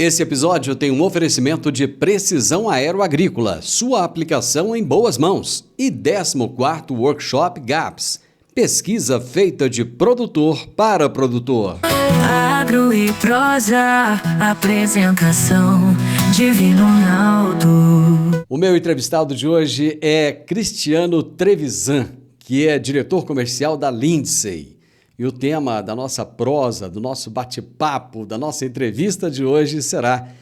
Esse episódio tem um oferecimento de Precisão Aero Agrícola, sua aplicação em boas mãos, e 14º Workshop GAPS, pesquisa feita de produtor para produtor. Agro e prosa, apresentação Divino Ronaldo. O meu entrevistado de hoje é Cristiano Trevisan, que é diretor comercial da Lindsay. E o tema da nossa prosa, do nosso bate-papo, da nossa entrevista de hoje será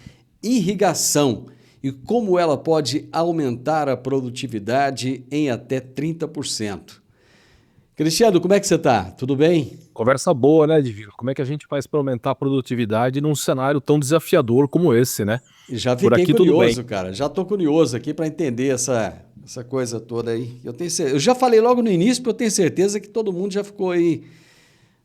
irrigação e como ela pode aumentar a produtividade em até 30%. Cristiano, como é que você está? Tudo bem? Conversa boa, né, Divino? Como é que a gente faz para aumentar a produtividade num cenário tão desafiador como esse, né? Já Por fiquei aqui tudo curioso, bem. cara. Já estou curioso aqui para entender essa coisa toda aí. Eu já falei logo no início, porque eu tenho certeza que todo mundo já ficou aí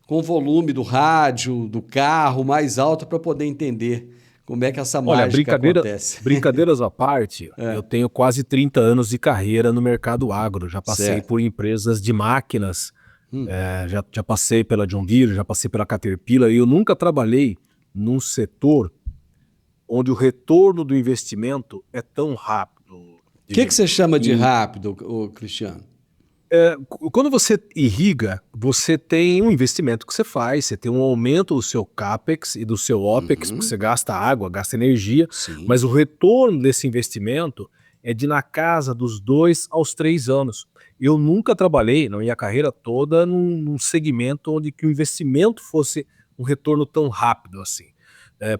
com o volume do rádio, do carro mais alto para poder entender como é que essa Olha, mágica acontece. brincadeiras à parte, eu tenho quase 30 anos de carreira no mercado agro. Já passei Certo. por empresas de máquinas, já passei pela John Deere, já passei pela Caterpillar, e eu nunca trabalhei num setor onde o retorno do investimento é tão rápido. O que você chama de rápido, ô Cristiano? Quando você irriga, você tem um investimento que você faz, você tem um aumento do seu CAPEX e do seu OPEX, porque você gasta água, gasta energia, Sim. mas o retorno desse investimento é de na casa dos 2 aos 3 anos. Eu nunca trabalhei, na minha carreira toda, num segmento onde que o investimento fosse um retorno tão rápido assim.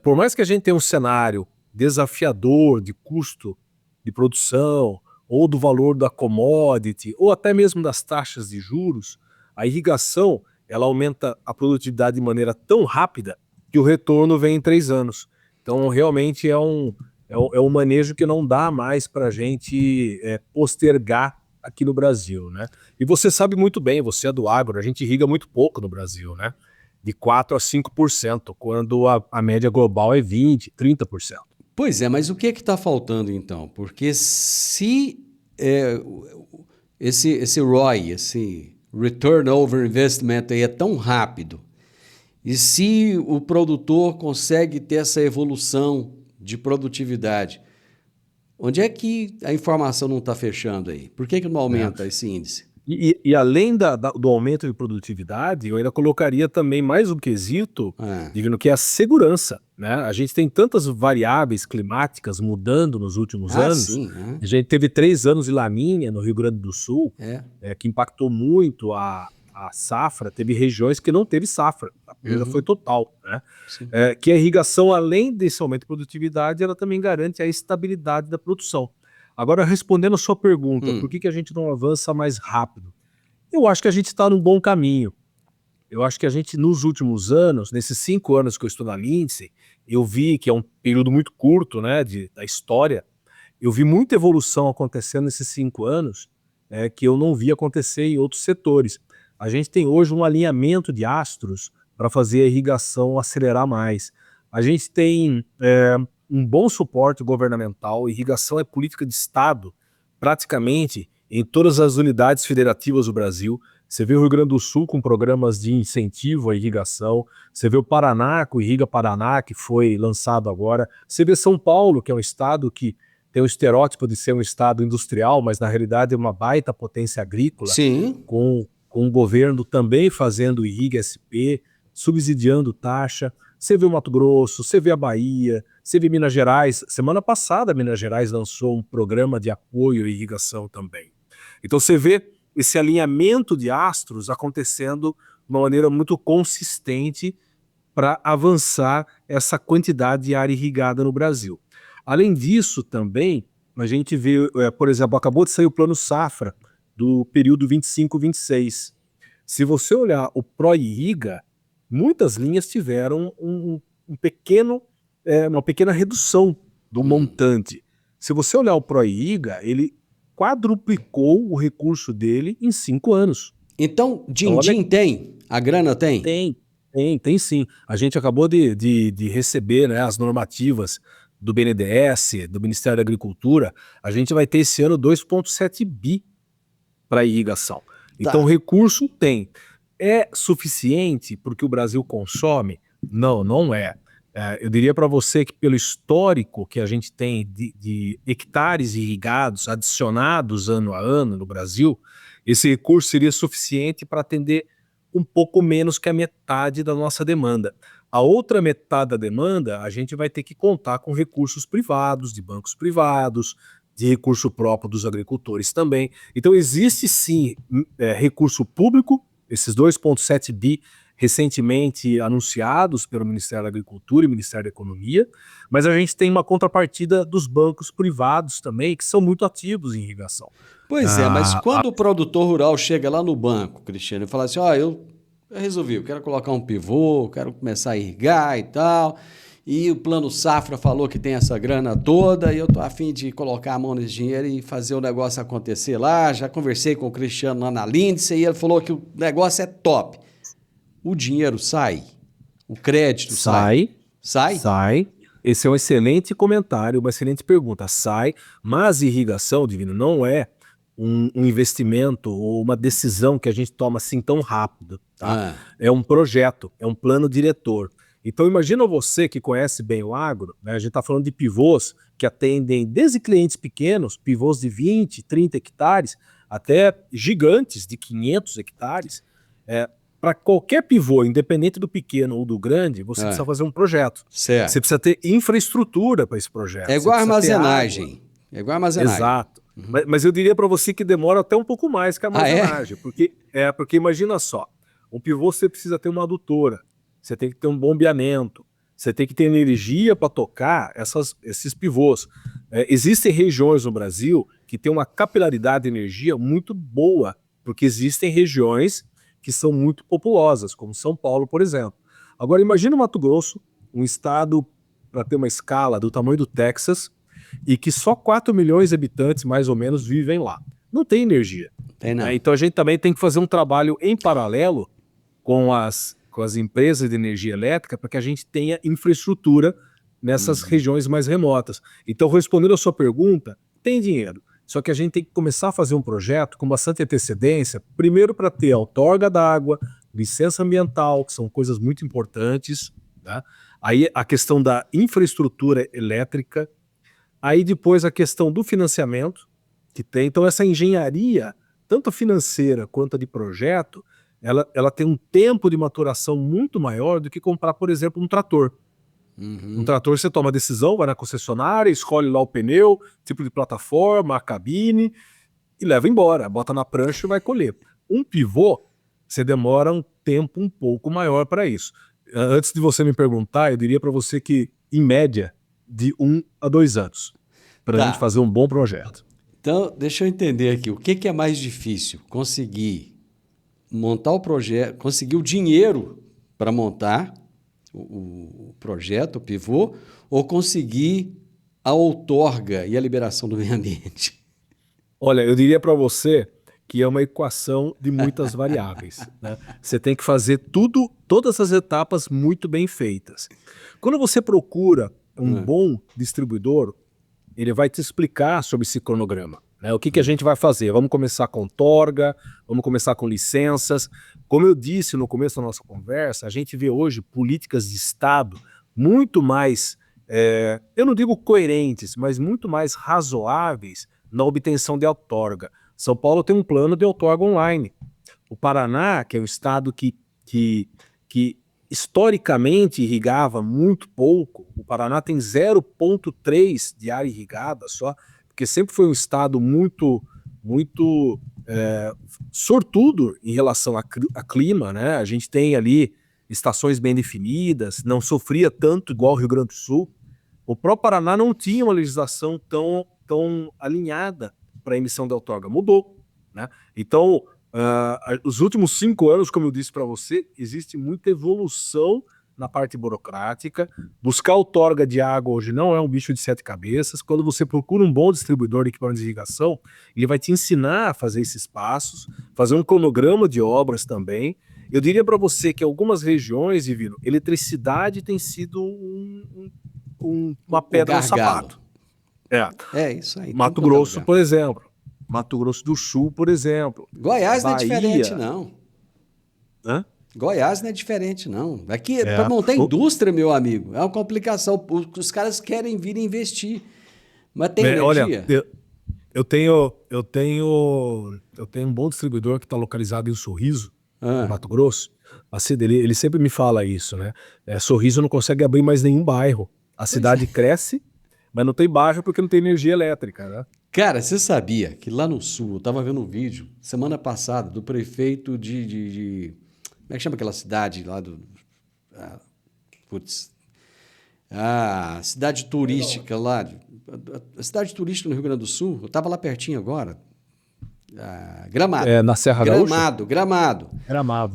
Por mais que a gente tenha um cenário desafiador de custo de produção, ou do valor da commodity, ou até mesmo das taxas de juros, a irrigação ela aumenta a produtividade de maneira tão rápida que o retorno vem em 3 anos. Então, realmente é um manejo que não dá mais para a gente postergar aqui no Brasil, né? E você sabe muito bem, você é do agro, a gente irriga muito pouco no Brasil, né? De 4% a 5%, quando a média global é 20%, 30%. Pois é, mas o que está faltando então? Porque se esse ROI, esse Return Over Investment aí é tão rápido, e se o produtor consegue ter essa evolução de produtividade, onde é que a informação não está fechando aí? Por que não aumenta esse índice? E além do aumento de produtividade, eu ainda colocaria também mais um quesito, Divino, que é a segurança, né? A gente tem tantas variáveis climáticas mudando nos últimos anos. Sim, A gente teve 3 anos de Laninha no Rio Grande do Sul, que impactou muito a safra. Teve regiões que não teve safra, a perda foi total, né? Que a irrigação, além desse aumento de produtividade, ela também garante a estabilidade da produção. Agora, respondendo a sua pergunta, por que a gente não avança mais rápido? Eu acho que a gente está num bom caminho. Eu acho que a gente, nos últimos anos, nesses 5 anos que eu estou na Lindsay, eu vi que é um período muito curto, né, da história, eu vi muita evolução acontecendo nesses 5 anos, que eu não vi acontecer em outros setores. A gente tem hoje um alinhamento de astros para fazer a irrigação acelerar mais. A gente tem um bom suporte governamental. Irrigação é política de Estado, praticamente em todas as unidades federativas do Brasil. Você vê o Rio Grande do Sul com programas de incentivo à irrigação, você vê o Paraná com o Irriga Paraná, que foi lançado agora, você vê São Paulo, que é um estado que tem o estereótipo de ser um estado industrial, mas na realidade é uma baita potência agrícola, Sim. com o governo também fazendo Irriga SP, subsidiando taxa. Você vê o Mato Grosso, você vê a Bahia, você vê Minas Gerais. Semana passada, Minas Gerais lançou um programa de apoio à irrigação também. Então você vê esse alinhamento de astros acontecendo de uma maneira muito consistente para avançar essa quantidade de área irrigada no Brasil. Além disso, também, a gente vê, por exemplo, acabou de sair o Plano Safra do período 25-26. Se você olhar o PROIRRIGA, muitas linhas tiveram uma pequena redução do montante. Se você olhar o PROIRRIGA, ele quadruplicou o recurso dele em 5 anos. Então, din-din tem? A grana tem? Tem sim. A gente acabou de receber, né, as normativas do BNDES, do Ministério da Agricultura. A gente vai ter esse ano 2,7 bi para irrigação. Então, o recurso tem. É suficiente porque o Brasil consome? Não, não é. Eu diria para você que pelo histórico que a gente tem de hectares irrigados adicionados ano a ano no Brasil, esse recurso seria suficiente para atender um pouco menos que a metade da nossa demanda. A outra metade da demanda, a gente vai ter que contar com recursos privados, de bancos privados, de recurso próprio dos agricultores também. Então existe sim recurso público, esses 2,7 bi recentemente anunciados pelo Ministério da Agricultura e Ministério da Economia, mas a gente tem uma contrapartida dos bancos privados também, que são muito ativos em irrigação. Pois é, mas quando o produtor rural chega lá no banco, Cristiano, e fala assim, eu resolvi, eu quero colocar um pivô, quero começar a irrigar e tal, e o Plano Safra falou que tem essa grana toda, e eu tô a fim de colocar a mão nesse dinheiro e fazer o negócio acontecer lá, já conversei com o Cristiano lá na Lindsay, e ele falou que o negócio é top. O dinheiro sai? O crédito sai? Sai? Sai. Esse é um excelente comentário, uma excelente pergunta. Sai, mas irrigação, Divino, não é um investimento ou uma decisão que a gente toma assim tão rápido. Tá? É um projeto, é um plano diretor. Então imagina você que conhece bem o agro, né? A gente está falando de pivôs que atendem desde clientes pequenos, pivôs de 20, 30 hectares, até gigantes de 500 hectares. Para qualquer pivô, independente do pequeno ou do grande, você precisa fazer um projeto. Certo. Você precisa ter infraestrutura para esse projeto. É igual armazenagem. É igual armazenagem. Exato. Mas eu diria para você que demora até um pouco mais que a armazenagem. Porque imagina só, um pivô você precisa ter uma adutora, você tem que ter um bombeamento, você tem que ter energia para tocar esses pivôs. Existem regiões no Brasil que têm uma capilaridade de energia muito boa, porque existem regiões que são muito populosas, como São Paulo, por exemplo. Agora, imagina o Mato Grosso, um estado, para ter uma escala do tamanho do Texas, e que só 4 milhões de habitantes, mais ou menos, vivem lá. Não tem energia. Tem não. Então a gente também tem que fazer um trabalho em paralelo com as empresas de energia elétrica para que a gente tenha infraestrutura nessas regiões mais remotas. Então, respondendo a sua pergunta, tem dinheiro. Só que a gente tem que começar a fazer um projeto com bastante antecedência, primeiro para ter a outorga d'água, licença ambiental, que são coisas muito importantes, tá? Aí a questão da infraestrutura elétrica, aí depois a questão do financiamento, que tem. Então essa engenharia, tanto financeira quanto a de projeto, ela tem um tempo de maturação muito maior do que comprar, por exemplo, um trator. Um trator você toma a decisão, vai na concessionária, escolhe lá o pneu, tipo de plataforma, a cabine e leva embora, bota na prancha e vai colher. Um pivô, você demora um tempo um pouco maior para isso. Antes de você me perguntar, eu diria para você que, em média, de 1 a 2 anos, para a gente fazer um bom projeto. Então, deixa eu entender aqui, o que é mais difícil? Conseguir montar o projeto, conseguir o dinheiro para montar o projeto, o pivô, ou conseguir a outorga e a liberação do meio ambiente? Olha, eu diria para você que é uma equação de muitas variáveis, né? Você tem que fazer todas as etapas muito bem feitas. Quando você procura um bom distribuidor, ele vai te explicar sobre esse cronograma, né? O que a gente vai fazer? Vamos começar com outorga, vamos começar com licenças. Como eu disse no começo da nossa conversa, a gente vê hoje políticas de Estado muito mais, eu não digo coerentes, mas muito mais razoáveis na obtenção de outorga. São Paulo tem um plano de outorga online. O Paraná, que é um estado que historicamente irrigava muito pouco, o Paraná tem 0,3 de área irrigada só, porque sempre foi um estado muito sortudo em relação a clima, né? A gente tem ali estações bem definidas, não sofria tanto igual o Rio Grande do Sul. O próprio Paraná não tinha uma legislação tão alinhada para a emissão de outorga. Mudou, né? Então, os últimos 5 anos, como eu disse para você, existe muita evolução na parte burocrática. Buscar outorga de água hoje não é um bicho de 7 cabeças. Quando você procura um bom distribuidor de equipamento de irrigação, ele vai te ensinar a fazer esses passos, fazer um cronograma de obras também. Eu diria para você que em algumas regiões, Divino, eletricidade tem sido uma pedra no sapato. Isso aí. Mato Grosso, por exemplo. Mato Grosso do Sul, por exemplo. Goiás não é diferente, não. Hã? Goiás não é diferente, não. Aqui, para montar indústria, meu amigo, é uma complicação. Os caras querem vir investir, mas tem energia. Olha, eu tenho um bom distribuidor que está localizado em Sorriso, no Mato Grosso. Assim, ele sempre me fala isso, né? Sorriso não consegue abrir mais nenhum bairro. A cidade cresce, mas não tem bairro porque não tem energia elétrica, né? Cara, você sabia que lá no sul, eu estava vendo um vídeo semana passada do prefeito de como é que chama aquela cidade lá do... cidade turística lá. A cidade turística no Rio Grande do Sul, eu estava lá pertinho agora. Gramado. Na Serra Gaúcha? Gramado.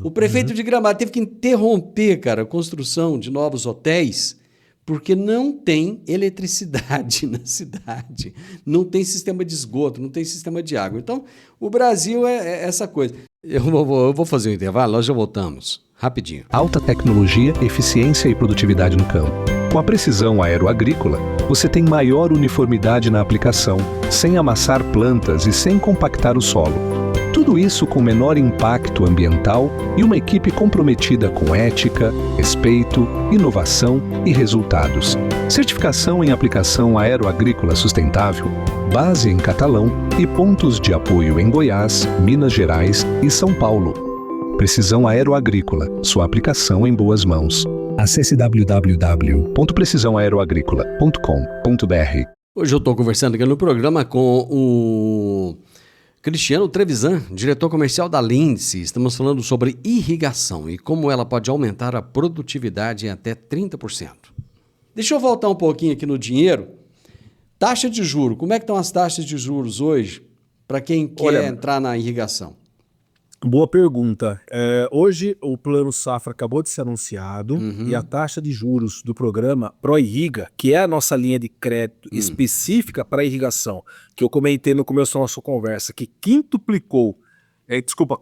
O prefeito de Gramado teve que interromper, cara, a construção de novos hotéis porque não tem eletricidade na cidade, não tem sistema de esgoto, não tem sistema de água. Então, o Brasil é essa coisa. Eu vou fazer um intervalo, nós já voltamos. Rapidinho. Alta tecnologia, eficiência e produtividade no campo. Com a precisão aeroagrícola, você tem maior uniformidade na aplicação, sem amassar plantas e sem compactar o solo. Tudo isso com menor impacto ambiental e uma equipe comprometida com ética, respeito, inovação e resultados. Certificação em aplicação aeroagrícola sustentável, base em Catalão e pontos de apoio em Goiás, Minas Gerais e São Paulo. Precisão Aeroagrícola, sua aplicação em boas mãos. Acesse www.precisãoaeroagrícola.com.br. Hoje eu estou conversando aqui no programa com o Cristiano Trevisan, diretor comercial da Lindsay. Estamos falando sobre irrigação e como ela pode aumentar a produtividade em até 30%. Deixa eu voltar um pouquinho aqui no dinheiro. Taxa de juros, como é que estão as taxas de juros hoje para quem quer entrar na irrigação? Boa pergunta. Hoje o Plano Safra acabou de ser anunciado e a taxa de juros do programa ProIrriga, que é a nossa linha de crédito específica para irrigação, que eu comentei no começo da nossa conversa, que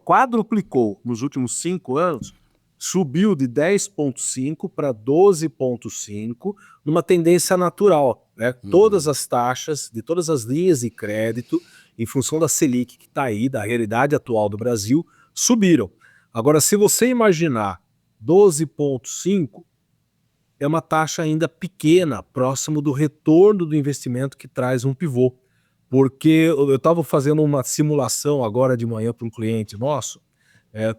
quadruplicou nos últimos 5 anos, subiu de 10,5 para 12,5, numa tendência natural, né? Todas as taxas de todas as linhas de crédito, em função da Selic que está aí, da realidade atual do Brasil, subiram. Agora, se você imaginar 12,5, é uma taxa ainda pequena, próximo do retorno do investimento que traz um pivô. Porque eu estava fazendo uma simulação agora de manhã para um cliente nosso,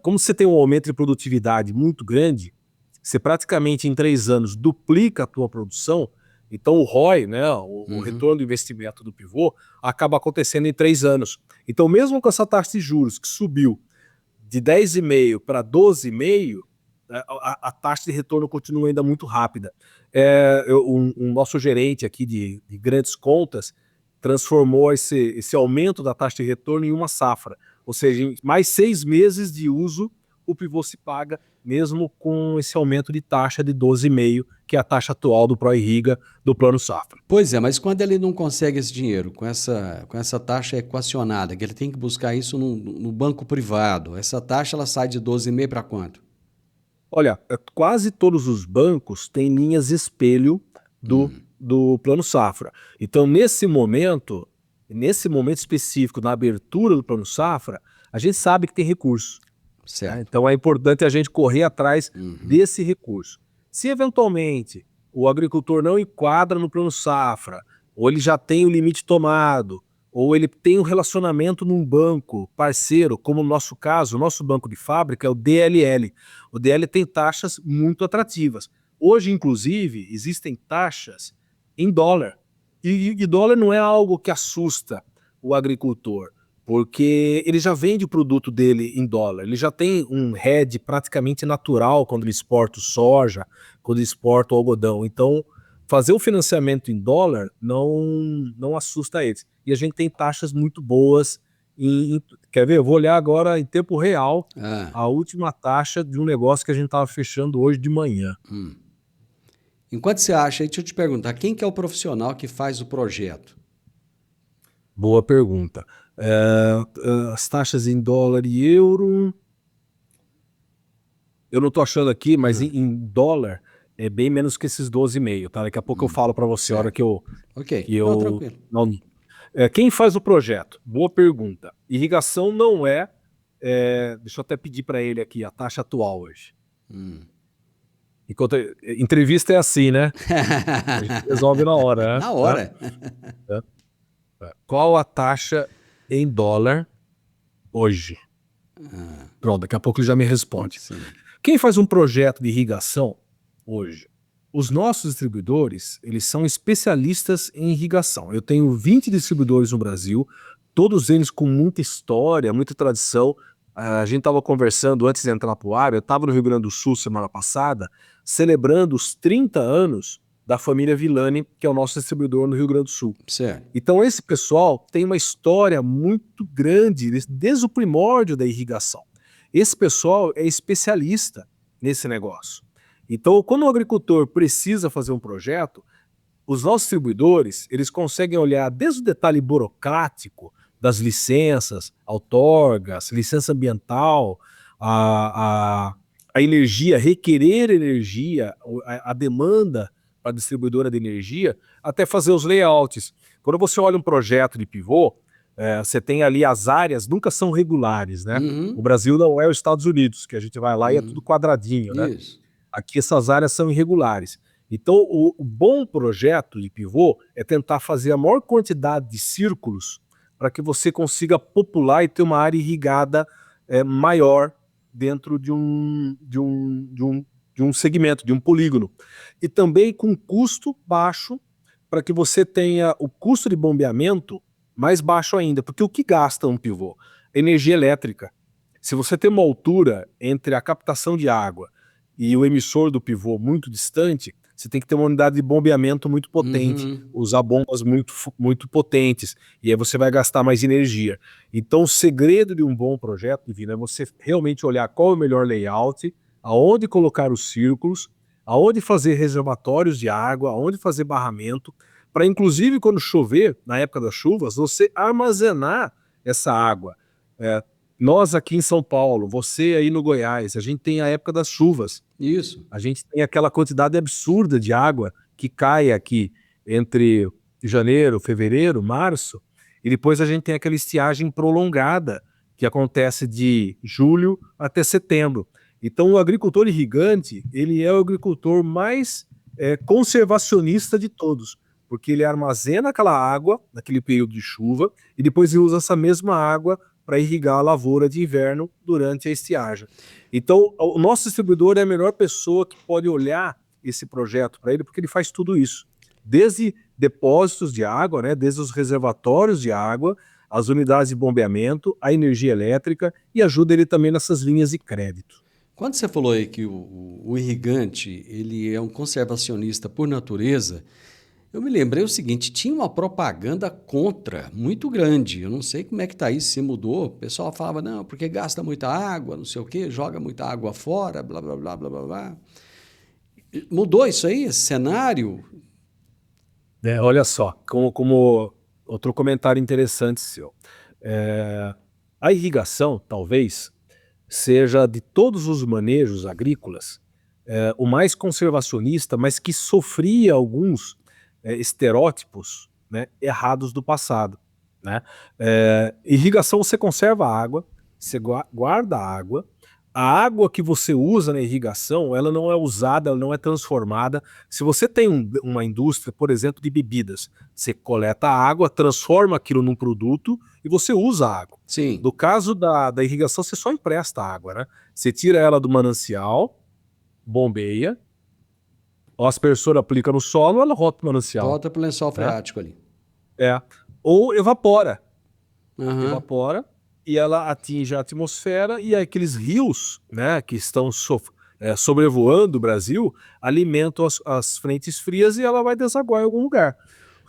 como você tem um aumento de produtividade muito grande, você praticamente em 3 anos duplica a tua produção. Então o ROI, né, o retorno do investimento do pivô, acaba acontecendo em 3 anos. Então mesmo com essa taxa de juros que subiu de 10,5 para 12,5, a taxa de retorno continua ainda muito rápida. Um nosso gerente aqui de grandes contas transformou esse aumento da taxa de retorno em uma safra. Ou seja, em mais 6 meses de uso, o pivô se paga mesmo com esse aumento de taxa de 12,5, que é a taxa atual do ProIrriga do Plano Safra. Pois é, mas quando ele não consegue esse dinheiro com essa taxa equacionada, que ele tem que buscar isso no banco privado, essa taxa ela sai de 12,5 para quanto? Olha, quase todos os bancos têm linhas espelho do Plano Safra. Então, nesse momento específico, na abertura do Plano Safra, a gente sabe que tem recurso. Certo. Então é importante a gente correr atrás desse recurso. Se eventualmente o agricultor não enquadra no Plano Safra, ou ele já tem o limite tomado, ou ele tem um relacionamento num banco parceiro, como no nosso caso, o nosso banco de fábrica é o DLL. O DLL tem taxas muito atrativas. Hoje, inclusive, existem taxas em dólar. E dólar não é algo que assusta o agricultor, porque ele já vende o produto dele em dólar, ele já tem um hedge praticamente natural quando ele exporta o soja, quando ele exporta o algodão. Então, fazer o financiamento em dólar não assusta eles. E a gente tem taxas muito boas. Quer ver? Eu vou olhar agora em tempo real a última taxa de um negócio que a gente estava fechando hoje de manhã. Enquanto você acha, aí deixa eu te perguntar, quem que é o profissional que faz o projeto? Boa pergunta. As taxas em dólar e euro, eu não estou achando aqui, mas em dólar é bem menos que esses 12,5, tá? Daqui a pouco eu falo para você, a hora que eu... Ok, tranquilo. Quem faz o projeto? Boa pergunta. Irrigação não é deixa eu até pedir para ele aqui a taxa atual hoje. Enquanto entrevista é assim, né? A gente resolve na hora, né? Na hora. Qual a taxa em dólar hoje? Pronto, daqui a pouco ele já me responde. Sim. Quem faz um projeto de irrigação hoje? Os nossos distribuidores, eles são especialistas em irrigação. Eu tenho 20 distribuidores no Brasil, todos eles com muita história, muita tradição. A gente estava conversando antes de entrar para o ar, eu estava no Rio Grande do Sul semana passada, celebrando os 30 anos da família Villani, que é o nosso distribuidor no Rio Grande do Sul. Certo. Então esse pessoal tem uma história muito grande, desde o primórdio da irrigação. Esse pessoal é especialista nesse negócio. Então, quando o agricultor precisa fazer um projeto, os nossos distribuidores, eles conseguem olhar desde o detalhe burocrático das licenças, outorgas, licença ambiental, a energia, requerer energia, a demanda para a distribuidora de energia, até fazer os layouts. Quando você olha um projeto de pivô, você tem ali as áreas, nunca são regulares, né? O Brasil não é os Estados Unidos, que a gente vai lá e é tudo quadradinho, né? Isso. Aqui essas áreas são irregulares. Então, o bom projeto de pivô é tentar fazer a maior quantidade de círculos para que você consiga popular e ter uma área irrigada maior dentro de um segmento, de um polígono. E também com custo baixo, para que você tenha o custo de bombeamento mais baixo ainda. Porque o que gasta um pivô? Energia elétrica. Se você tem uma altura entre a captação de água e o emissor do pivô muito distante, você tem que ter uma unidade de bombeamento muito potente, usar bombas muito potentes, e aí você vai gastar mais energia. Então o segredo de um bom projeto, Divino, é você realmente olhar qual é o melhor layout, aonde colocar os círculos, aonde fazer reservatórios de água, aonde fazer barramento, para inclusive quando chover, na época das chuvas, você armazenar essa água. Nós aqui em São Paulo, você aí no Goiás, a gente tem a época das chuvas. Isso. A gente tem aquela quantidade absurda de água que cai aqui entre janeiro, fevereiro, março, e depois a gente tem aquela estiagem prolongada que acontece de julho até setembro. Então o agricultor irrigante, ele é o agricultor mais conservacionista de todos, porque ele armazena aquela água naquele período de chuva e depois ele usa essa mesma água para irrigar a lavoura de inverno durante a estiagem. Então, o nosso distribuidor é a melhor pessoa que pode olhar esse projeto para ele, porque ele faz tudo isso. Desde depósitos de água, né, desde os reservatórios de água, as unidades de bombeamento, a energia elétrica e ajuda ele também nessas linhas de crédito. Quando você falou aí que o irrigante ele é um conservacionista por natureza, eu me lembrei o seguinte, tinha uma propaganda contra, muito grande, eu não sei como é que está isso, se mudou, o pessoal falava, não, porque gasta muita água, não sei o quê, joga muita água fora, blá, blá, blá, blá, blá, blá. Mudou isso aí, esse cenário? Olha só, como outro comentário interessante seu. A irrigação, talvez, seja de todos os manejos agrícolas, o mais conservacionista, mas que sofria alguns estereótipos, né, errados do passado, né? Irrigação, você conserva a água, você guarda a água que você usa na irrigação, ela não é usada, ela não é transformada. Se você tem uma indústria, por exemplo, de bebidas, você coleta a água, transforma aquilo num produto e você usa a água. Sim. No caso da irrigação, você só empresta a água, né? Você tira ela do manancial, bombeia, o aspersor aplica no solo, ela rota pro manancial. Volta pro lençol freático ali. Ou evapora. Evapora. E ela atinge a atmosfera e aqueles rios, né, que estão sobrevoando o Brasil alimentam as frentes frias e ela vai desaguar em algum lugar.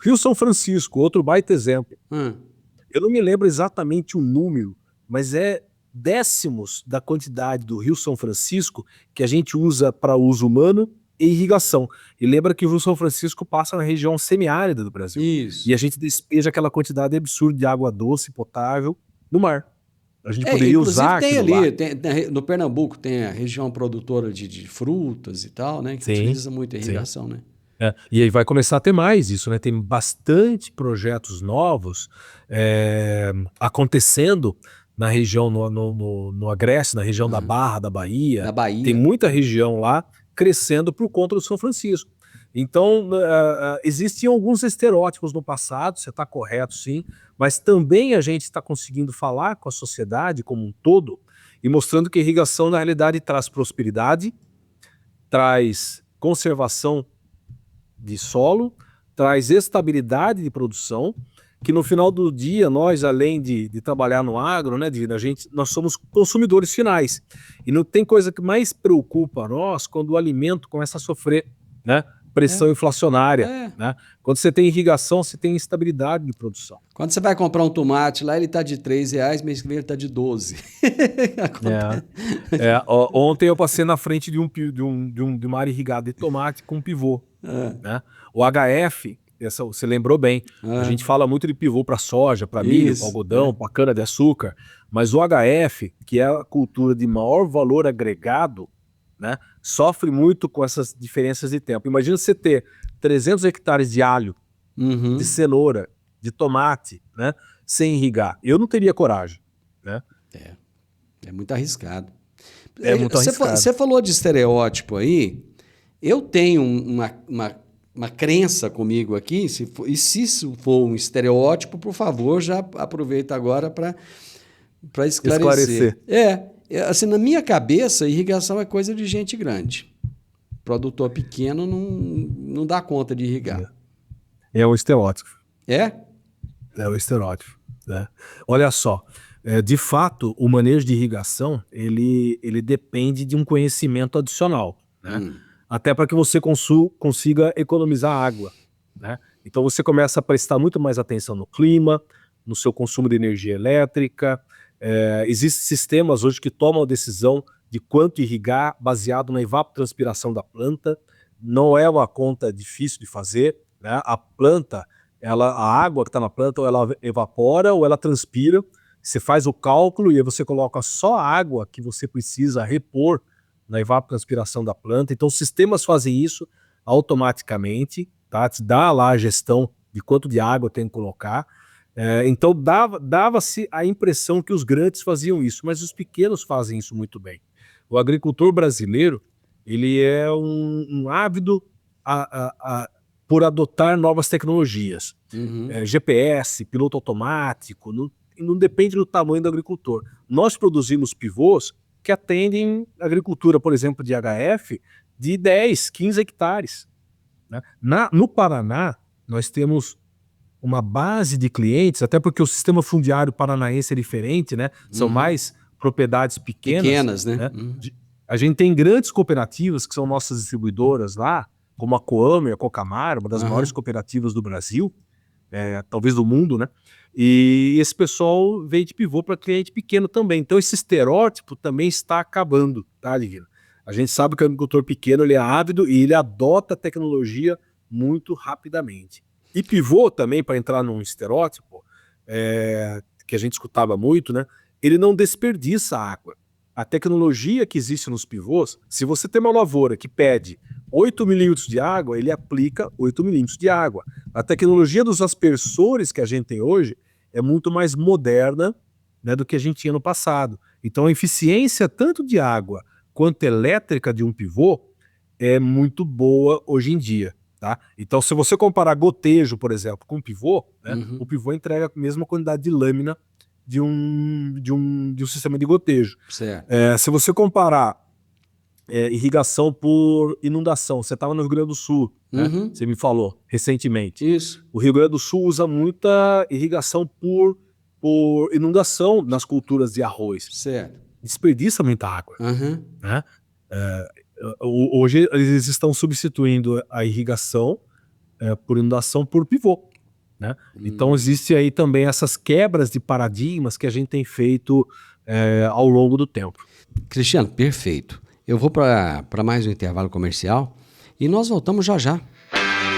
Rio São Francisco, outro baita exemplo. Eu não me lembro exatamente o número, mas é décimos da quantidade do Rio São Francisco que a gente usa para uso humano e irrigação. E lembra que o Rio São Francisco passa na região semiárida do Brasil. Isso. E a gente despeja aquela quantidade absurda de água doce, potável, no mar. A gente poderia usar tem aquilo ali, lá. no Pernambuco tem a região produtora de frutas e tal, né? Que utiliza muito a irrigação, né? E aí vai começar a ter mais isso, né? Tem bastante projetos novos acontecendo na região, no Agreste, na região da Barra, da Bahia. Da Bahia. Tem muita região lá crescendo por conta do São Francisco. Então, existiam alguns estereótipos no passado, você está correto sim, mas também a gente está conseguindo falar com a sociedade como um todo e mostrando que a irrigação, na realidade, traz prosperidade, traz conservação de solo, traz estabilidade de produção, que no final do dia, nós, além de trabalhar no agro, né, nós somos consumidores finais. E não tem coisa que mais preocupa a nós quando o alimento começa a sofrer, né, pressão inflacionária. Né? Quando você tem irrigação, você tem estabilidade de produção. Quando você vai comprar um tomate lá, ele está de R$3, mês que vem ele está de 12. Ontem eu passei na frente de uma área irrigada de tomate com um pivô. Né? O HF, você lembrou bem, a gente fala muito de pivô para soja, para milho, para algodão, para cana-de-açúcar, mas o HF, que é a cultura de maior valor agregado, né, sofre muito com essas diferenças de tempo. Imagina você ter 300 hectares de alho, de cenoura, de tomate, né, sem irrigar. Eu não teria coragem. Né? É muito arriscado. É muito arriscado. Você falou de estereótipo aí, eu tenho uma crença comigo aqui, se isso for um estereótipo, por favor, já aproveita agora para esclarecer. Assim, na minha cabeça, irrigação é coisa de gente grande. Produtor pequeno não dá conta de irrigar. É um estereótipo. É? É um estereótipo. Né? Olha só, de fato, o manejo de irrigação, ele depende de um conhecimento adicional. Né? Até para que você consiga economizar água. Né? Então você começa a prestar muito mais atenção no clima, no seu consumo de energia elétrica. Existem sistemas hoje que tomam a decisão de quanto irrigar baseado na evapotranspiração da planta. Não é uma conta difícil de fazer. Né? A planta, a água que está na planta, ou ela evapora ou ela transpira. Você faz o cálculo e aí você coloca só a água que você precisa repor na evapotranspiração da planta. Então, os sistemas fazem isso automaticamente, tá? Te dá lá a gestão de quanto de água tem que colocar. Então, dava-se a impressão que os grandes faziam isso, mas os pequenos fazem isso muito bem. O agricultor brasileiro, ele é um ávido por adotar novas tecnologias. GPS, piloto automático, não depende do tamanho do agricultor. Nós produzimos pivôs que atendem a agricultura, por exemplo, de HF, de 10, 15 hectares. Né? No Paraná, nós temos uma base de clientes, até porque o sistema fundiário paranaense é diferente, né? São mais propriedades pequenas. Né? A gente tem grandes cooperativas, que são nossas distribuidoras lá, como a Coamo e a Cocamar, uma das maiores cooperativas do Brasil, talvez do mundo, né? E esse pessoal veio de pivô para cliente pequeno também. Então esse estereótipo também está acabando, tá, Divino? A gente sabe que o agricultor pequeno ele é ávido e ele adota a tecnologia muito rapidamente. E pivô também, para entrar num estereótipo, que a gente escutava muito, né? Ele não desperdiça água. A tecnologia que existe nos pivôs, se você tem uma lavoura que pede 8 milímetros de água, ele aplica 8 milímetros de água. A tecnologia dos aspersores que a gente tem hoje é muito mais moderna, né, do que a gente tinha no passado. Então a eficiência tanto de água quanto elétrica de um pivô é muito boa hoje em dia. Tá? Então se você comparar gotejo, por exemplo, com um pivô, né, o pivô entrega a mesma quantidade de lâmina de um sistema de gotejo. Se você comparar irrigação por inundação, você estava no Rio Grande do Sul, né? Você me falou recentemente. Isso. O Rio Grande do Sul usa muita irrigação por inundação nas culturas de arroz. Certo. Desperdiça muita água. Né? Hoje eles estão substituindo a irrigação por inundação por pivô. Né? Então existe aí também essas quebras de paradigmas que a gente tem feito ao longo do tempo. Cristiano, perfeito. Eu vou para mais um intervalo comercial e nós voltamos já já.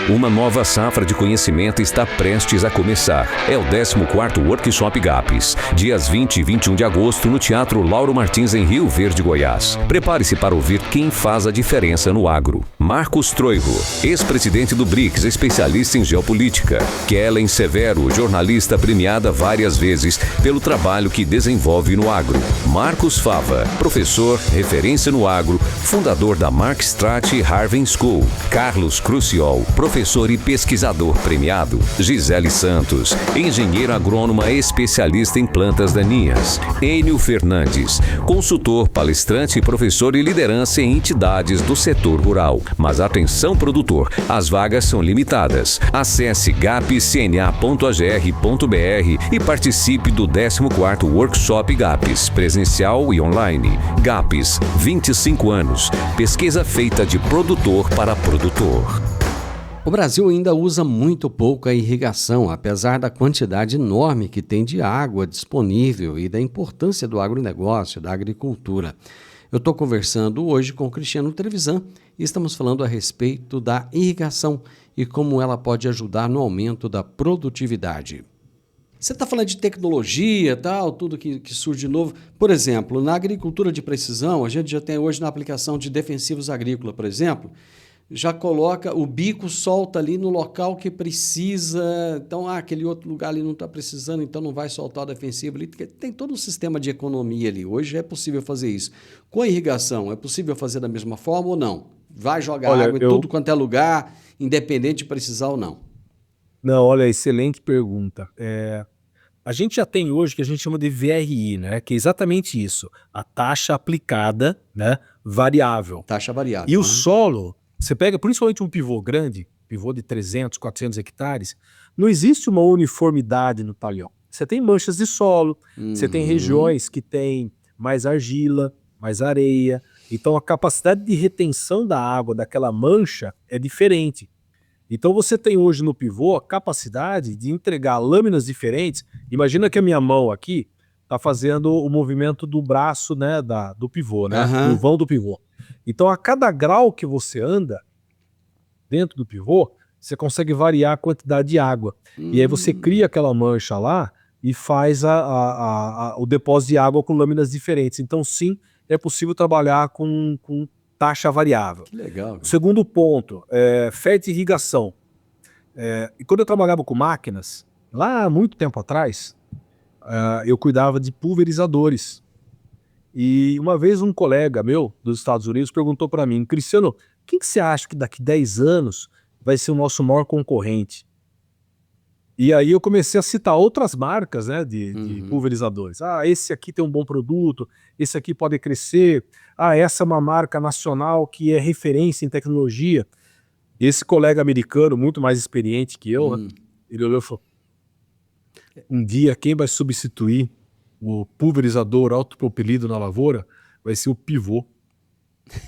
Uma nova safra de conhecimento está prestes a começar. É o 14º Workshop GAPS, dias 20 e 21 de agosto no Teatro Lauro Martins em Rio Verde, Goiás. Prepare-se para ouvir quem faz a diferença no agro. Marcos Troiro, ex-presidente do BRICS, especialista em geopolítica. Kellen Severo, jornalista premiada várias vezes pelo trabalho que desenvolve no agro. Marcos Fava, professor, referência no agro, fundador da Mark Strat Harvard School. Carlos Cruciol, professor e pesquisador premiado. Gisele Santos, engenheira agrônoma especialista em plantas daninhas. Enio Fernandes, consultor, palestrante, professor e liderança em entidades do setor rural. Mas atenção, produtor, as vagas são limitadas. Acesse gapcna.agr.br e participe do 14º Workshop GAPS, presencial e online. GAPS, 25 anos. Pesquisa feita de produtor para produtor. O Brasil ainda usa muito pouco a irrigação, apesar da quantidade enorme que tem de água disponível e da importância do agronegócio, da agricultura. Eu estou conversando hoje com o Cristiano Trevisan e estamos falando a respeito da irrigação e como ela pode ajudar no aumento da produtividade. Você está falando de tecnologia, tal, tudo que surge de novo. Por exemplo, na agricultura de precisão, a gente já tem hoje na aplicação de defensivos agrícolas, por exemplo, já coloca o bico, solta ali no local que precisa. Então, aquele outro lugar ali não está precisando, então não vai soltar o defensivo ali. Tem todo um sistema de economia ali. Hoje é possível fazer isso. Com a irrigação, é possível fazer da mesma forma ou não? Vai jogar água em tudo quanto é lugar, independente de precisar ou não? Não, olha, excelente pergunta. A gente já tem hoje o que a gente chama de VRI, né? Que é exatamente isso. A taxa aplicada, né? Variável. Taxa variável. E o solo... Você pega principalmente um pivô grande, pivô de 300, 400 hectares, não existe uma uniformidade no talhão. Você tem manchas de solo, você tem regiões que tem mais argila, mais areia. Então a capacidade de retenção da água daquela mancha é diferente. Então você tem hoje no pivô a capacidade de entregar lâminas diferentes. Imagina que a minha mão aqui está fazendo o movimento do braço, né, do pivô, né, do vão do pivô. Então, a cada grau que você anda dentro do pivô, você consegue variar a quantidade de água. E aí você cria aquela mancha lá e faz o depósito de água com lâminas diferentes. Então, sim, é possível trabalhar com taxa variável. Que legal. O segundo ponto, fertirrigação. E quando eu trabalhava com máquinas, lá há muito tempo atrás, eu cuidava de pulverizadores. E uma vez um colega meu dos Estados Unidos perguntou para mim: Cristiano, quem que você acha que daqui 10 anos vai ser o nosso maior concorrente? E aí eu comecei a citar outras marcas, né, de pulverizadores. Esse aqui tem um bom produto, esse aqui pode crescer, essa é uma marca nacional que é referência em tecnologia. Esse colega americano, muito mais experiente que eu, né, ele olhou e falou: um dia quem vai substituir o pulverizador autopropelido na lavoura vai ser o pivô.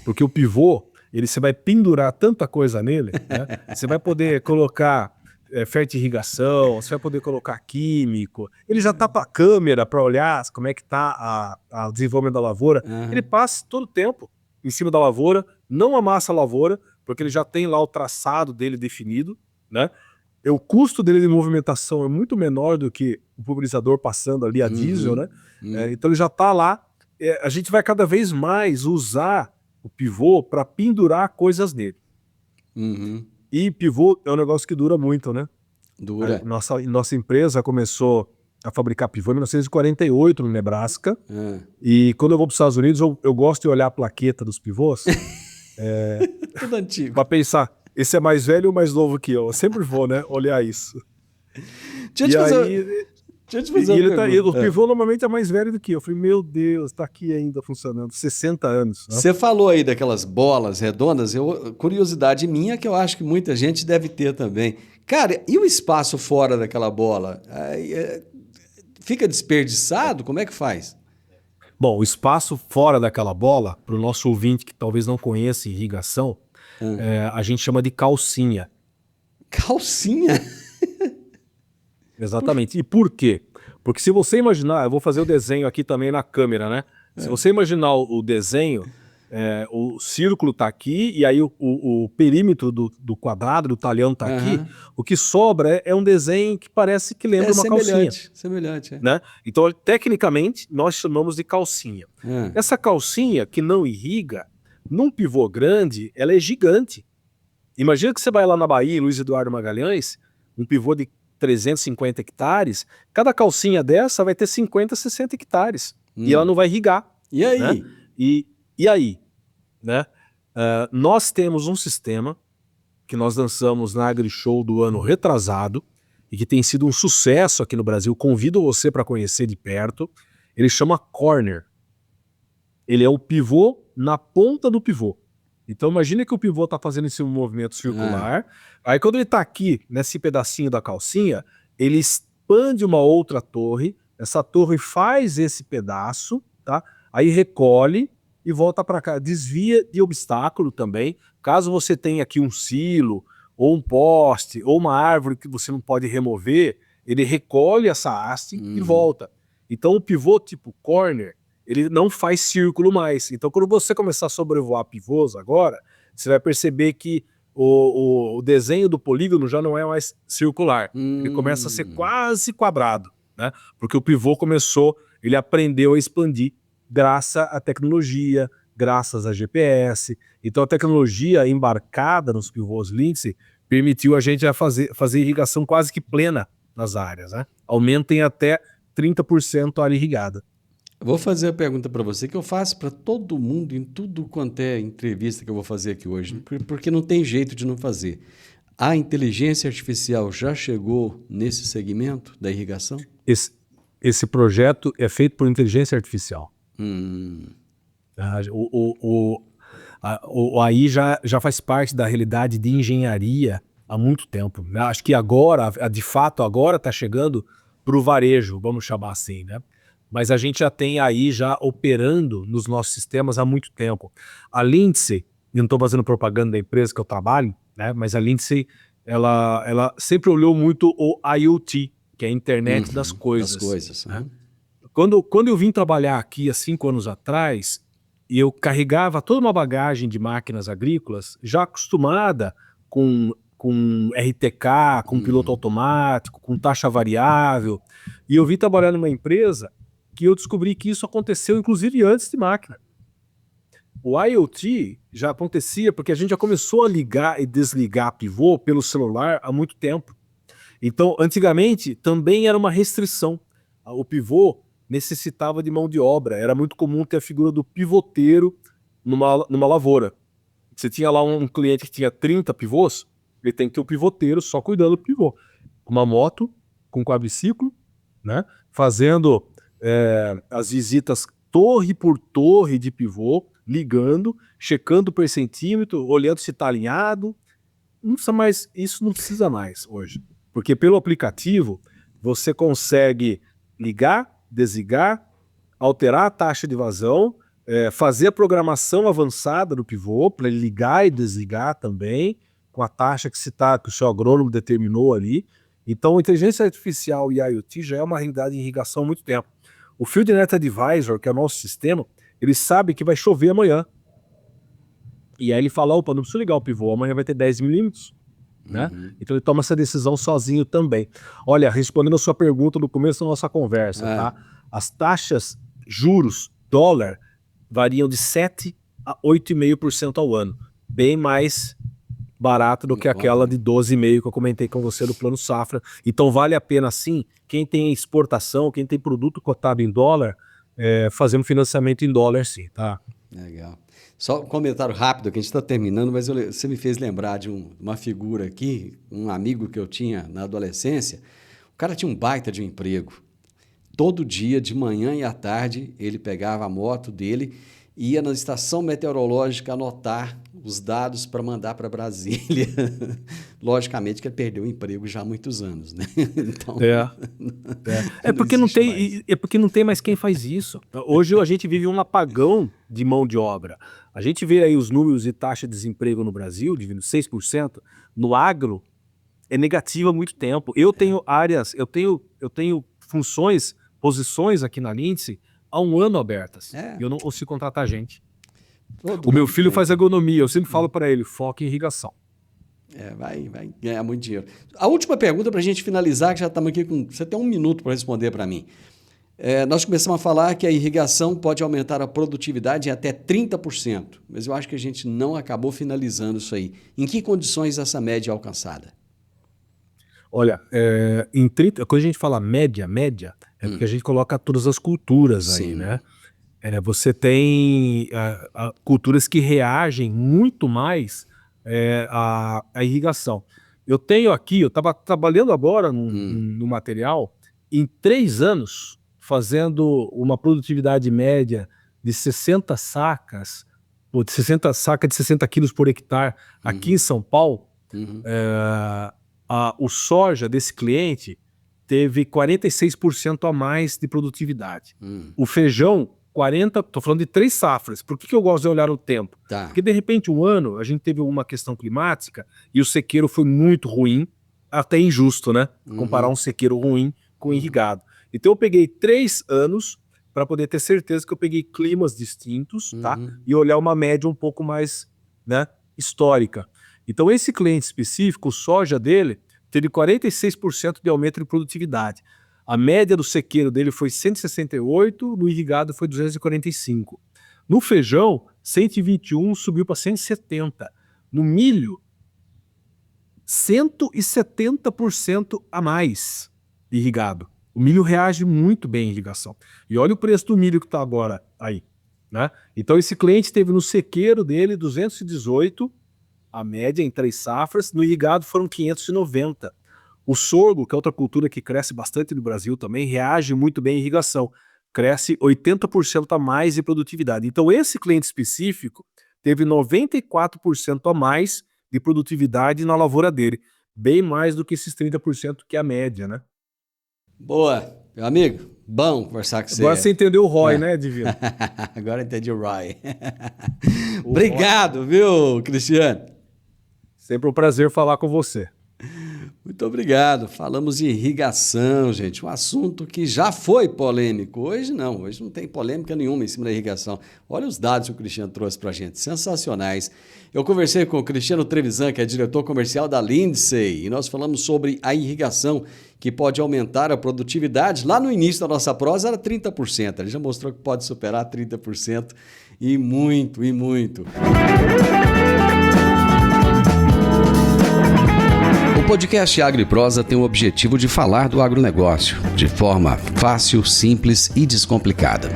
Porque o pivô, você vai pendurar tanta coisa nele, né? Você vai poder colocar fertirrigação, você vai poder colocar químico, ele já tá para a câmera para olhar como é que tá o desenvolvimento da lavoura. Ele passa todo o tempo em cima da lavoura, não amassa a lavoura, porque ele já tem lá o traçado dele definido, né? O custo dele de movimentação é muito menor do que o pulverizador passando ali a diesel, né? Então ele já está lá. A gente vai cada vez mais usar o pivô para pendurar coisas nele. E pivô é um negócio que dura muito, né? Dura. Nossa empresa começou a fabricar pivô em 1948 no Nebraska. E quando eu vou para os Estados Unidos, eu gosto de olhar a plaqueta dos pivôs. Tudo antigo. Para pensar, esse é mais velho ou mais novo que eu? Eu sempre vou, né, olhar isso. Deixa eu te fazer uma pergunta. O pivô normalmente é mais velho do que eu. Eu falei, meu Deus, tá aqui ainda funcionando, 60 anos. Né? Você falou aí daquelas bolas redondas, curiosidade minha que eu acho que muita gente deve ter também. Cara, e o espaço fora daquela bola? Fica desperdiçado? Como é que faz? Bom, o espaço fora daquela bola, para o nosso ouvinte que talvez não conheça irrigação, a gente chama de calcinha. Calcinha? Exatamente. E por quê? Porque se você imaginar, eu vou fazer o desenho aqui também na câmera, né? Se você imaginar o desenho, o círculo está aqui e aí o perímetro do quadrado, do talhão está aqui, o que sobra é um desenho que parece que lembra uma calcinha. Semelhante. Né? Então, tecnicamente, nós chamamos de calcinha. Essa calcinha que não irriga, Num pivô grande, ela é gigante. Imagina que você vai lá na Bahia, Luiz Eduardo Magalhães, um pivô de 350 hectares, cada calcinha dessa vai ter 50, 60 hectares. E ela não vai irrigar. E aí? Né? E aí? Né? Nós temos um sistema que nós lançamos na AgriShow do ano retrasado e que tem sido um sucesso aqui no Brasil. Convido você para conhecer de perto. Ele chama Corner. Ele é o pivô na ponta do pivô. Então imagina que o pivô está fazendo esse movimento circular. Aí quando ele está aqui, nesse pedacinho da calcinha, ele expande uma outra torre. Essa torre faz esse pedaço, tá? Aí recolhe e volta para cá. Desvia de obstáculo também. Caso você tenha aqui um silo, ou um poste, ou uma árvore que você não pode remover, ele recolhe essa haste e volta. Então o pivô tipo corner, ele não faz círculo mais. Então quando você começar a sobrevoar pivôs agora, você vai perceber que o desenho do polígono já não é mais circular. Ele começa a ser quase quadrado, né? Porque o pivô ele aprendeu a expandir graças à tecnologia, graças a GPS. Então a tecnologia embarcada nos pivôs Lindsay permitiu a gente fazer irrigação quase que plena nas áreas, né? Aumentem até 30% a área irrigada. Vou fazer a pergunta para você que eu faço para todo mundo em tudo quanto é entrevista que eu vou fazer aqui hoje, porque não tem jeito de não fazer. A inteligência artificial já chegou nesse segmento da irrigação? Esse projeto é feito por inteligência artificial. O AI já faz parte da realidade de engenharia há muito tempo. Acho que agora, de fato, agora está chegando para o varejo, vamos chamar assim, né? Mas a gente já tem aí já operando nos nossos sistemas há muito tempo. A Lindsay, não estou fazendo propaganda da empresa que eu trabalho, né? Mas a Lindsay, ela sempre olhou muito o IoT, que é a internet das coisas. Né? Quando eu vim trabalhar aqui há 5 anos atrás, eu carregava toda uma bagagem de máquinas agrícolas já acostumada com RTK, com piloto automático, com taxa variável. E eu vim trabalhar numa empresa que eu descobri que isso aconteceu inclusive antes de máquina. O IoT já acontecia porque a gente já começou a ligar e desligar pivô pelo celular há muito tempo. Então, antigamente, também era uma restrição. O pivô necessitava de mão de obra. Era muito comum ter a figura do pivoteiro numa lavoura. Você tinha lá um cliente que tinha 30 pivôs, ele tem que ter um pivoteiro só cuidando do pivô. Uma moto com quadriciclo, né? Fazendo as visitas torre por torre de pivô, ligando, checando o percentímetro, olhando se está alinhado. Isso não precisa mais hoje. Porque pelo aplicativo você consegue ligar, desligar, alterar a taxa de vazão, fazer a programação avançada do pivô para ele ligar e desligar também, com a taxa que o seu agrônomo determinou ali. Então, a inteligência artificial e IoT já é uma realidade em irrigação há muito tempo. O Field Net Advisor, que é o nosso sistema, ele sabe que vai chover amanhã. E aí ele fala, opa, não preciso ligar o pivô, amanhã vai ter 10 milímetros. Né? Então ele toma essa decisão sozinho também. Olha, respondendo a sua pergunta no começo da nossa conversa, tá? As taxas juros dólar variam de 7 a 8,5% ao ano. Bem mais barato do que aquela de 12,5% que eu comentei com você do Plano Safra. Então vale a pena sim, quem tem exportação, quem tem produto cotado em dólar, fazendo financiamento em dólar sim, tá? Legal. Só um comentário rápido, que a gente está terminando, mas você me fez lembrar de uma figura aqui, um amigo que eu tinha na adolescência. O cara tinha um baita de um emprego. Todo dia, de manhã e à tarde, ele pegava a moto dele e ia na estação meteorológica anotar os dados para mandar para Brasília. Logicamente que ele perdeu o emprego já há muitos anos, né? Então, porque não tem mais quem faz isso. Hoje a gente vive um apagão de mão de obra. A gente vê aí os números de taxa de desemprego no Brasil, de 6%. No agro, é negativo há muito tempo. Eu tenho áreas, eu tenho funções, posições aqui na Lindsay há 1 ano abertas. E eu não consigo contratar gente. O meu filho faz agronomia, eu sempre falo para ele, foca em irrigação. Vai ganhar muito dinheiro. A última pergunta para a gente finalizar, que já estamos aqui com... Você tem 1 minuto para responder para mim. Nós começamos a falar que a irrigação pode aumentar a produtividade em até 30%, mas eu acho que a gente não acabou finalizando isso aí. Em que condições essa média é alcançada? Olha, quando a gente fala média, é porque a gente coloca todas as culturas aí, Sim. né? Você tem culturas que reagem muito mais à irrigação. Eu tenho aqui, eu estava trabalhando agora no material, em 3 anos, fazendo uma produtividade média de 60 sacas, de 60 quilos por hectare aqui em São Paulo. O soja desse cliente teve 46% a mais de produtividade. O feijão, 40%, estou falando de 3 safras. Por que eu gosto de olhar o tempo? Tá. Porque de repente um ano a gente teve uma questão climática e o sequeiro foi muito ruim, até injusto, né? Comparar um sequeiro ruim com irrigado. Então eu peguei 3 anos para poder ter certeza que eu peguei climas distintos, tá? E olhar uma média um pouco mais, né, histórica. Então esse cliente específico, o soja dele, teve 46% de aumento de produtividade. A média do sequeiro dele foi 168, no irrigado foi 245. No feijão, 121 subiu para 170. No milho, 170% a mais de irrigado. O milho reage muito bem em irrigação. E olha o preço do milho que está agora aí, né? Então esse cliente teve no sequeiro dele 218, a média em 3 safras, no irrigado foram 590. O sorgo, que é outra cultura que cresce bastante no Brasil também, reage muito bem em irrigação. Cresce 80% a mais de produtividade. Então esse cliente específico teve 94% a mais de produtividade na lavoura dele. Bem mais do que esses 30% que é a média, né? Boa, meu amigo, bom conversar com você. Agora você entendeu o ROI, né, Divino? Agora entendi o ROI. Obrigado, viu, Cristiano? Sempre um prazer falar com você. Muito obrigado. Falamos de irrigação, gente, um assunto que já foi polêmico. Hoje não tem polêmica nenhuma em cima da irrigação. Olha os dados que o Cristiano trouxe para a gente, sensacionais. Eu conversei com o Cristiano Trevisan, que é diretor comercial da Lindsay, e nós falamos sobre a irrigação, que pode aumentar a produtividade. Lá no início da nossa prosa era 30%, ele já mostrou que pode superar 30% e muito, e muito. O podcast Agro e Prosa tem o objetivo de falar do agronegócio de forma fácil, simples e descomplicada.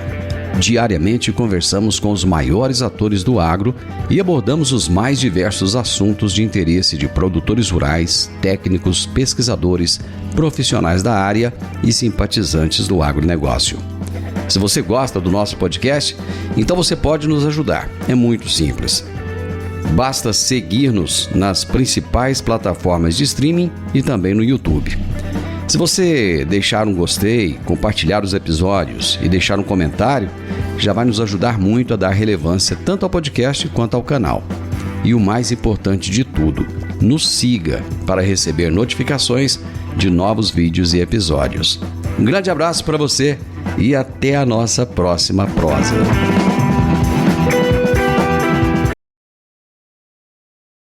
Diariamente conversamos com os maiores atores do agro e abordamos os mais diversos assuntos de interesse de produtores rurais, técnicos, pesquisadores, profissionais da área e simpatizantes do agronegócio. Se você gosta do nosso podcast, então você pode nos ajudar. É muito simples. Basta seguir-nos nas principais plataformas de streaming e também no YouTube. Se você deixar um gostei, compartilhar os episódios e deixar um comentário, já vai nos ajudar muito a dar relevância tanto ao podcast quanto ao canal. E o mais importante de tudo, nos siga para receber notificações de novos vídeos e episódios. Um grande abraço para você e até a nossa próxima prosa.